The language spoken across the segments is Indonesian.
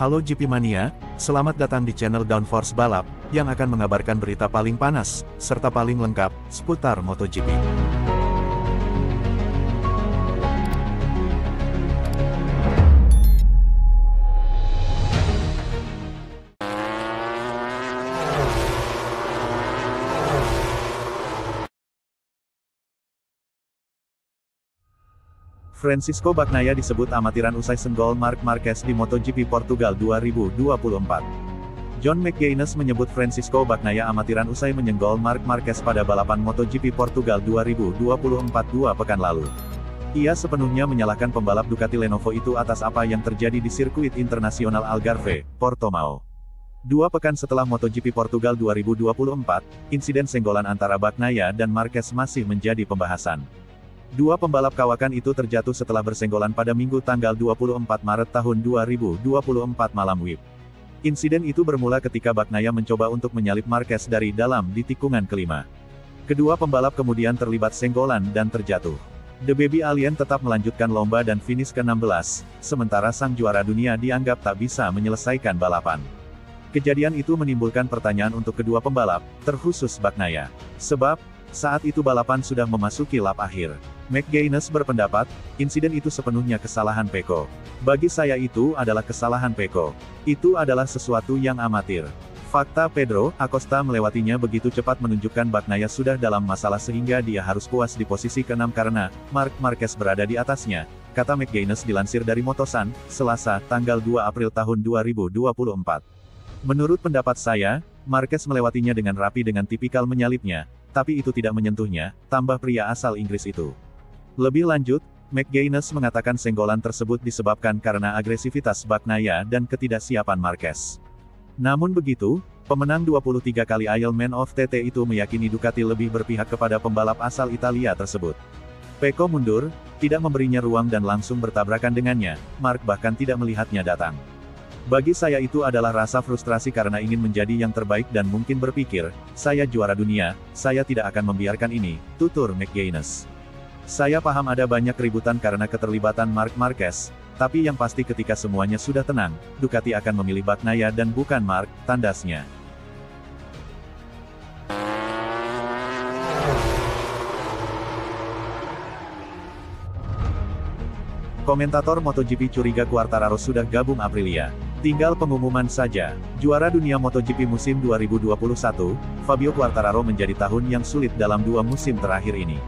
Halo GP Mania, selamat datang di channel Downforce Balap, yang akan mengabarkan berita paling panas, serta paling lengkap, seputar MotoGP. Francisco Bagnaia disebut amatiran usai senggol Marc Marquez di MotoGP Portugal 2024. John McGuinness menyebut Francisco Bagnaia amatiran usai menyenggol Marc Marquez pada balapan MotoGP Portugal 2024 2 pekan lalu. Ia sepenuhnya menyalahkan pembalap Ducati Lenovo itu atas apa yang terjadi di sirkuit internasional Algarve, Portimao. 2 pekan setelah MotoGP Portugal 2024, insiden senggolan antara Bagnaia dan Marquez masih menjadi pembahasan. 2 pembalap kawakan itu terjatuh setelah bersenggolan pada Minggu tanggal 24 Maret tahun 2024 malam WIB. Insiden itu bermula ketika Bagnaia mencoba untuk menyalip Marquez dari dalam di tikungan kelima. Kedua pembalap kemudian terlibat senggolan dan terjatuh. The Baby Alien tetap melanjutkan lomba dan finish ke-16, sementara sang juara dunia dianggap tak bisa menyelesaikan balapan. Kejadian itu menimbulkan pertanyaan untuk kedua pembalap, terkhusus Bagnaia. Sebab, saat itu balapan sudah memasuki lap akhir. McGuinness berpendapat, insiden itu sepenuhnya kesalahan Pecco. Bagi saya itu adalah kesalahan Pecco. Itu adalah sesuatu yang amatir. Fakta Pedro Acosta melewatinya begitu cepat menunjukkan Bagnaia sudah dalam masalah sehingga dia harus puas di posisi ke-6 karena Marc Marquez berada di atasnya, kata McGuinness dilansir dari Motosan, Selasa, tanggal 2 April tahun 2024. Menurut pendapat saya, Marquez melewatinya dengan rapi dengan tipikal menyalipnya, tapi itu tidak menyentuhnya, tambah pria asal Inggris itu. Lebih lanjut, McGuinness mengatakan senggolan tersebut disebabkan karena agresivitas Bagnaia dan ketidaksiapan Marquez. Namun begitu, pemenang 23 kali Ironman of TT itu meyakini Ducati lebih berpihak kepada pembalap asal Italia tersebut. Pecco mundur, tidak memberinya ruang dan langsung bertabrakan dengannya, Marc bahkan tidak melihatnya datang. Bagi saya itu adalah rasa frustrasi karena ingin menjadi yang terbaik dan mungkin berpikir, saya juara dunia, saya tidak akan membiarkan ini, tutur McGuinness. Saya paham ada banyak keributan karena keterlibatan Marc Marquez, tapi yang pasti ketika semuanya sudah tenang, Ducati akan memilih Bagnaia dan bukan Marc, tandasnya. Komentator MotoGP curiga Quartararo sudah gabung Aprilia. Tinggal pengumuman saja. Juara dunia MotoGP musim 2021, Fabio Quartararo menjadi tahun yang sulit dalam 2 musim terakhir ini.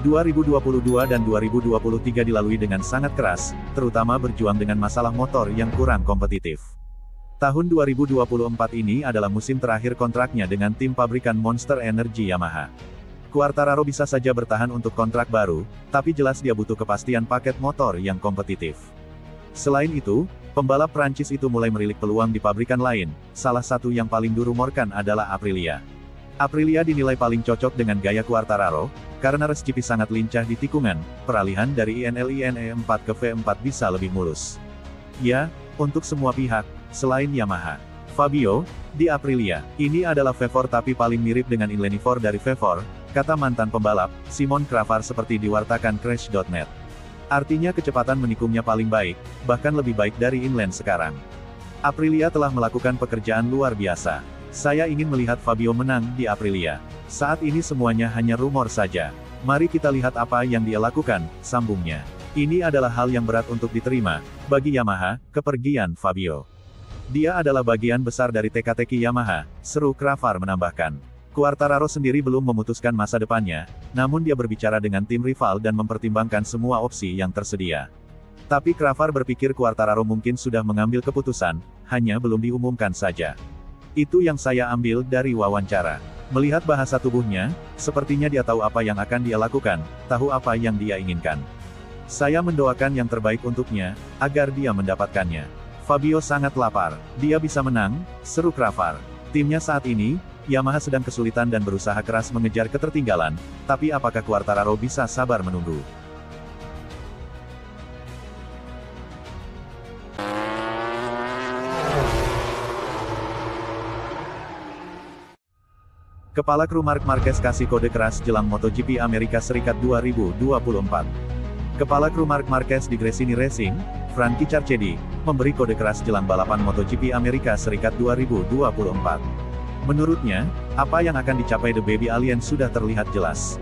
2022 dan 2023 dilalui dengan sangat keras, terutama berjuang dengan masalah motor yang kurang kompetitif. Tahun 2024 ini adalah musim terakhir kontraknya dengan tim pabrikan Monster Energy Yamaha. Quartararo bisa saja bertahan untuk kontrak baru, tapi jelas dia butuh kepastian paket motor yang kompetitif. Selain itu, pembalap Prancis itu mulai merilik peluang di pabrikan lain, salah satu yang paling dirumorkan adalah Aprilia. Aprilia dinilai paling cocok dengan gaya Quartararo, karena RSGP sangat lincah di tikungan, peralihan dari INL-INE 4 ke V4 bisa lebih mulus. Ya, untuk semua pihak, selain Yamaha. Fabio, di Aprilia, ini adalah V4 tapi paling mirip dengan inline 4 dari V4, kata mantan pembalap, Simon Cravar seperti diwartakan Crash.net. Artinya kecepatan menikungnya paling baik, bahkan lebih baik dari inline sekarang. Aprilia telah melakukan pekerjaan luar biasa. Saya ingin melihat Fabio menang di Aprilia. Saat ini semuanya hanya rumor saja. Mari kita lihat apa yang dia lakukan, sambungnya. Ini adalah hal yang berat untuk diterima, bagi Yamaha, kepergian Fabio. Dia adalah bagian besar dari teka-teki Yamaha, seru Cravar menambahkan. Quartararo sendiri belum memutuskan masa depannya, namun dia berbicara dengan tim rival dan mempertimbangkan semua opsi yang tersedia. Tapi Cravar berpikir Quartararo mungkin sudah mengambil keputusan, hanya belum diumumkan saja. Itu yang saya ambil dari wawancara. Melihat bahasa tubuhnya, sepertinya dia tahu apa yang akan dia lakukan, tahu apa yang dia inginkan. Saya mendoakan yang terbaik untuknya, agar dia mendapatkannya. Fabio sangat lapar, dia bisa menang, seru Cravar. Timnya saat ini, Yamaha sedang kesulitan dan berusaha keras mengejar ketertinggalan, tapi apakah Quartararo bisa sabar menunggu? Kepala kru Marc Marquez kasih kode keras jelang MotoGP Amerika Serikat 2024. Kepala kru Marc Marquez di Gresini Racing, Frankie Carchedi, memberi kode keras jelang balapan MotoGP Amerika Serikat 2024. Menurutnya, apa yang akan dicapai The Baby Alien sudah terlihat jelas.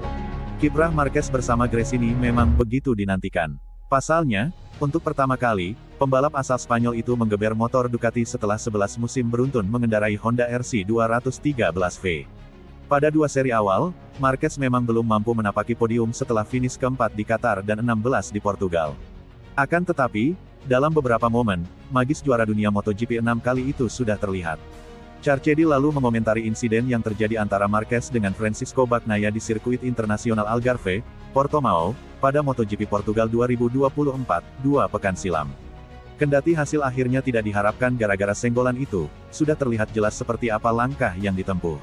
Kiprah Marquez bersama Gresini memang begitu dinantikan. Pasalnya, untuk pertama kali, pembalap asal Spanyol itu menggeber motor Ducati setelah 11 musim beruntun mengendarai Honda RC 213V. Pada 2 seri awal, Marquez memang belum mampu menapaki podium setelah finish keempat di Qatar dan 16 di Portugal. Akan tetapi, dalam beberapa momen, magis juara dunia MotoGP 6 kali itu sudah terlihat. Carchedi lalu mengomentari insiden yang terjadi antara Marquez dengan Francisco Bagnaia di sirkuit internasional Algarve, Portimao, pada MotoGP Portugal 2024, 2 pekan silam. Kendati hasil akhirnya tidak diharapkan gara-gara senggolan itu, sudah terlihat jelas seperti apa langkah yang ditempuh.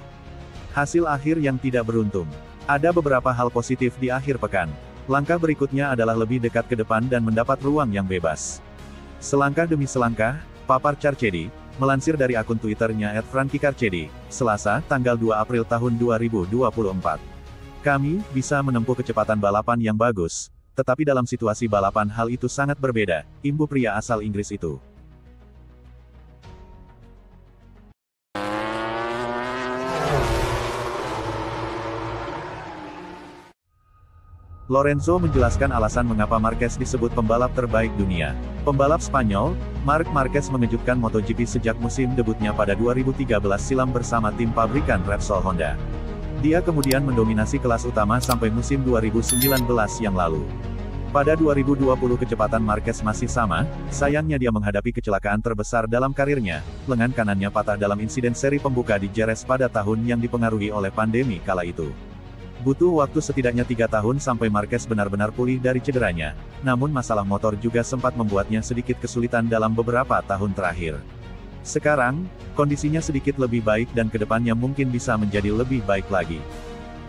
Hasil akhir yang tidak beruntung. Ada beberapa hal positif di akhir pekan. Langkah berikutnya adalah lebih dekat ke depan dan mendapat ruang yang bebas. Selangkah demi selangkah, papar Carchedi, melansir dari akun Twitternya @FrankieCarchedi, Selasa, tanggal 2 April tahun 2024. Kami bisa menempuh kecepatan balapan yang bagus, tetapi dalam situasi balapan hal itu sangat berbeda, imbu pria asal Inggris itu. Lorenzo menjelaskan alasan mengapa Marquez disebut pembalap terbaik dunia. Pembalap Spanyol, Marc Marquez mengejutkan MotoGP sejak musim debutnya pada 2013 silam bersama tim pabrikan Repsol Honda. Dia kemudian mendominasi kelas utama sampai musim 2019 yang lalu. Pada 2020 kecepatan Marquez masih sama, sayangnya dia menghadapi kecelakaan terbesar dalam karirnya, lengan kanannya patah dalam insiden seri pembuka di Jerez pada tahun yang dipengaruhi oleh pandemi kala itu. Butuh waktu setidaknya 3 tahun sampai Marquez benar-benar pulih dari cederanya, namun masalah motor juga sempat membuatnya sedikit kesulitan dalam beberapa tahun terakhir. Sekarang, kondisinya sedikit lebih baik dan kedepannya mungkin bisa menjadi lebih baik lagi.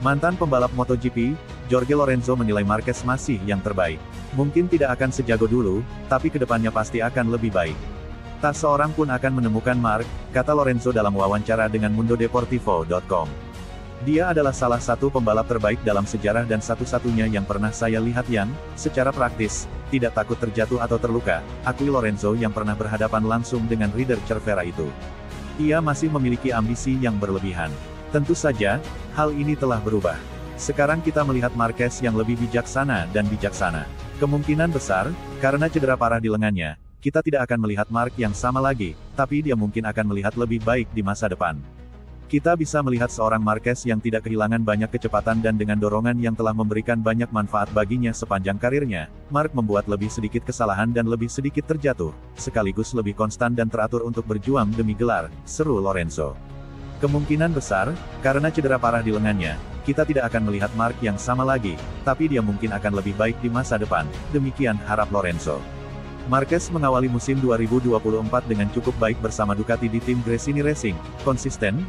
Mantan pembalap MotoGP, Jorge Lorenzo menilai Marquez masih yang terbaik. Mungkin tidak akan sejago dulu, tapi kedepannya pasti akan lebih baik. Tak seorang pun akan menemukan Marc, kata Lorenzo dalam wawancara dengan MundoDeportivo.com. Dia adalah salah satu pembalap terbaik dalam sejarah dan satu-satunya yang pernah saya lihat yang, secara praktis, tidak takut terjatuh atau terluka, akui Lorenzo yang pernah berhadapan langsung dengan Rider Cervera itu. Ia masih memiliki ambisi yang berlebihan. Tentu saja, hal ini telah berubah. Sekarang kita melihat Marquez yang lebih bijaksana dan bijaksana. Kemungkinan besar, karena cedera parah di lengannya, kita tidak akan melihat Marc yang sama lagi, tapi dia mungkin akan melihat lebih baik di masa depan. Kita bisa melihat seorang Marquez yang tidak kehilangan banyak kecepatan dan dengan dorongan yang telah memberikan banyak manfaat baginya sepanjang karirnya, Marc membuat lebih sedikit kesalahan dan lebih sedikit terjatuh, sekaligus lebih konstan dan teratur untuk berjuang demi gelar, seru Lorenzo. Kemungkinan besar, karena cedera parah di lengannya, kita tidak akan melihat Marc yang sama lagi, tapi dia mungkin akan lebih baik di masa depan, demikian harap Lorenzo. Marquez mengawali musim 2024 dengan cukup baik bersama Ducati di tim Gresini Racing, konsisten,